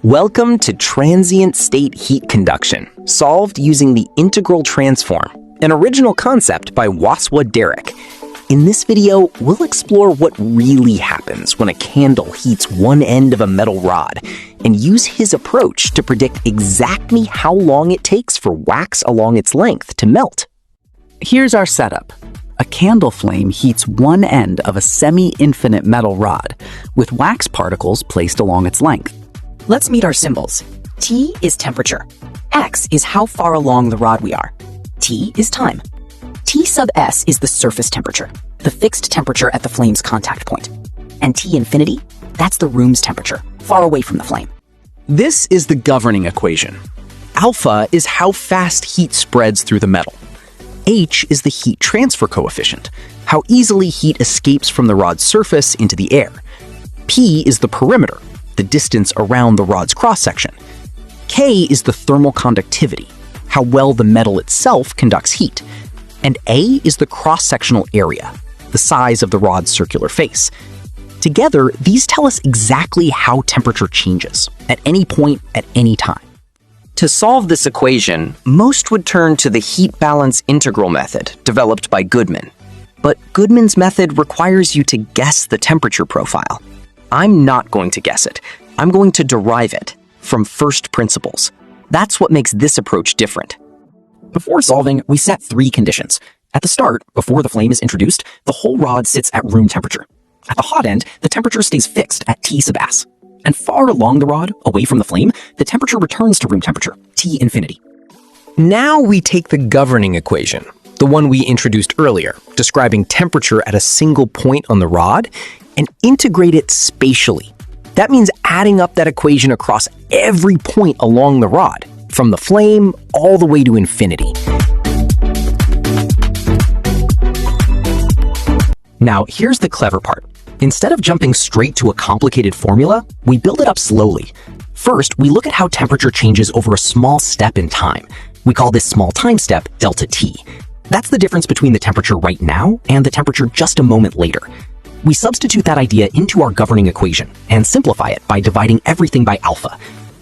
Welcome to transient state heat conduction, solved using the integral transform, an original concept by Waswa Derek. In this video, we'll explore what really happens when a candle heats one end of a metal rod, and use his approach to predict exactly how long it takes for wax along its length to melt. Here's our setup. A candle flame heats one end of a semi-infinite metal rod, with wax particles placed along its length. Let's meet our symbols. T is temperature. X is how far along the rod we are. T is time. T sub S is the surface temperature, the fixed temperature at the flame's contact point. And T infinity, that's the room's temperature, far away from the flame. This is the governing equation. Alpha is how fast heat spreads through the metal. H is the heat transfer coefficient, how easily heat escapes from the rod's surface into the air. P is the perimeter, the distance around the rod's cross-section. K is the thermal conductivity, how well the metal itself conducts heat. And A is the cross-sectional area, the size of the rod's circular face. Together, these tell us exactly how temperature changes, at any point, at any time. To solve this equation, most would turn to the heat balance integral method developed by Goodman. But Goodman's method requires you to guess the temperature profile. I'm not going to guess it. I'm going to derive it from first principles. That's what makes this approach different. Before solving, we set three conditions. At the start, before the flame is introduced, the whole rod sits at room temperature. At the hot end, the temperature stays fixed at T sub S. And far along the rod, away from the flame, the temperature returns to room temperature, T infinity. Now we take the governing equation, the one we introduced earlier, describing temperature at a single point on the rod, and integrate it spatially. That means adding up that equation across every point along the rod, from the flame all the way to infinity. Now, here's the clever part. Instead of jumping straight to a complicated formula, we build it up slowly. First, we look at how temperature changes over a small step in time. We call this small time step delta T. That's the difference between the temperature right now and the temperature just a moment later. We substitute that idea into our governing equation and simplify it by dividing everything by alpha.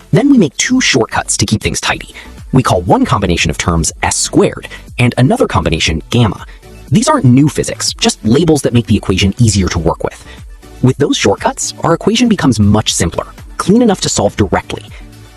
Then we make two shortcuts to keep things tidy. We call one combination of terms S squared and another combination gamma. These aren't new physics, just labels that make the equation easier to work with. With those shortcuts, our equation becomes much simpler, clean enough to solve directly.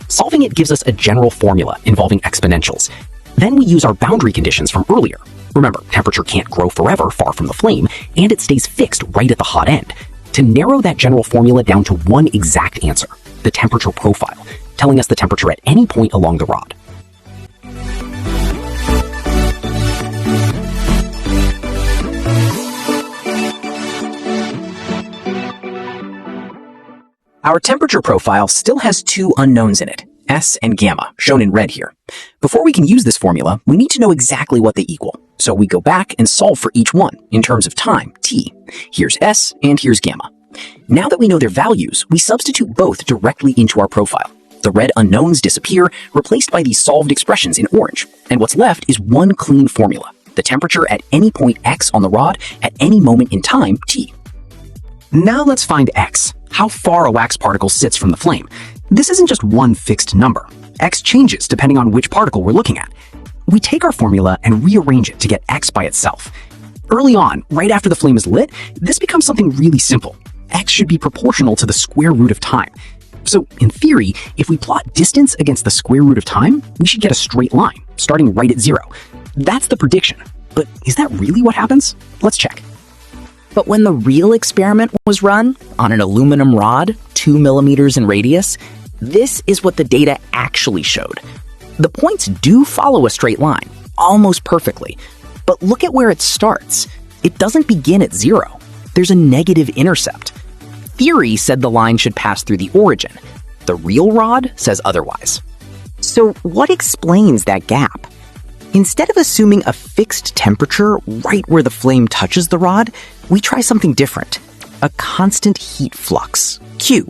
Solving it gives us a general formula involving exponentials. Then we use our boundary conditions from earlier. Remember, temperature can't grow forever far from the flame, and it stays fixed right at the hot end. To narrow that general formula down to one exact answer, the temperature profile, telling us the temperature at any point along the rod. Our temperature profile still has two unknowns in it, S and gamma, shown in red here. Before we can use this formula, we need to know exactly what they equal. So we go back and solve for each one in terms of time, T. Here's S and here's gamma. Now that we know their values, we substitute both directly into our profile. The red unknowns disappear, replaced by these solved expressions in orange. And what's left is one clean formula, the temperature at any point X on the rod at any moment in time, T. Now let's find X, how far a wax particle sits from the flame. This isn't just one fixed number. X changes depending on which particle we're looking at. We take our formula and rearrange it to get X by itself. Early on, right after the flame is lit, this becomes something really simple. X should be proportional to the square root of time. So, in theory, if we plot distance against the square root of time, we should get a straight line, starting right at 0. That's the prediction. But is that really what happens? Let's check. But when the real experiment was run on an aluminum rod, 2 millimeters in radius, this is what the data actually showed. The points do follow a straight line, almost perfectly. But look at where it starts. It doesn't begin at 0. There's a negative intercept. Theory said the line should pass through the origin. The real rod says otherwise. So what explains that gap? Instead of assuming a fixed temperature right where the flame touches the rod, we try something different. A constant heat flux, Q.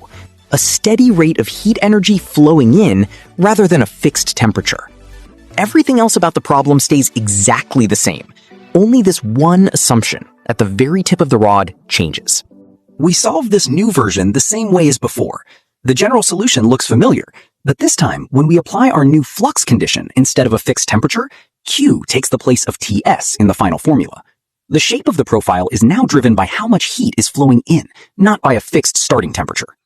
A steady rate of heat energy flowing in rather than a fixed temperature. Everything else about the problem stays exactly the same. Only this one assumption at the very tip of the rod changes. We solve this new version the same way as before. The general solution looks familiar, but this time, when we apply our new flux condition instead of a fixed temperature, Q takes the place of Ts in the final formula. The shape of the profile is now driven by how much heat is flowing in, not by a fixed starting temperature.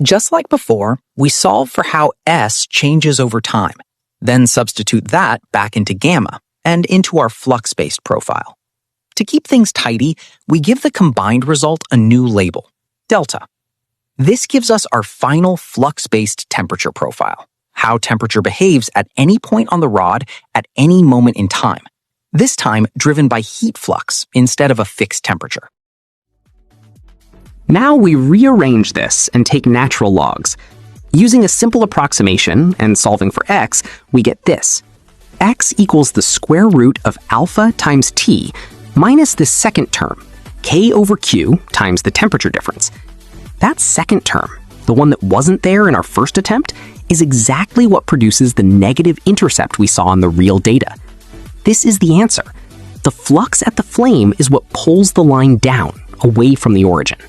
Just like before, we solve for how S changes over time, then substitute that back into gamma and into our flux-based profile. To keep things tidy, we give the combined result a new label, delta. This gives us our final flux-based temperature profile, how temperature behaves at any point on the rod at any moment in time, this time driven by heat flux instead of a fixed temperature. Now we rearrange this and take natural logs. Using a simple approximation and solving for x, we get this. X equals the square root of alpha times T minus this second term, K over Q times the temperature difference. That second term, the one that wasn't there in our first attempt, is exactly what produces the negative intercept we saw in the real data. This is the answer. The flux at the flame is what pulls the line down, away from the origin.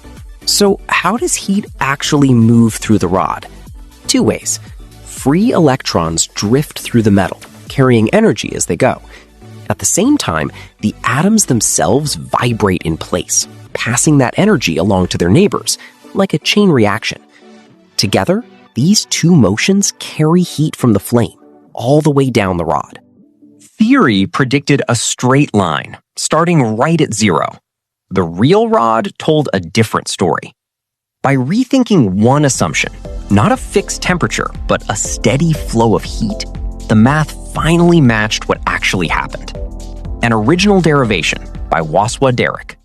So how does heat actually move through the rod? Two ways. Free electrons drift through the metal, carrying energy as they go. At the same time, the atoms themselves vibrate in place, passing that energy along to their neighbors, like a chain reaction. Together, these two motions carry heat from the flame, all the way down the rod. Theory predicted a straight line, starting right at zero. The real rod told a different story. By rethinking one assumption, not a fixed temperature, but a steady flow of heat, the math finally matched what actually happened. An original derivation by Waswa Derek.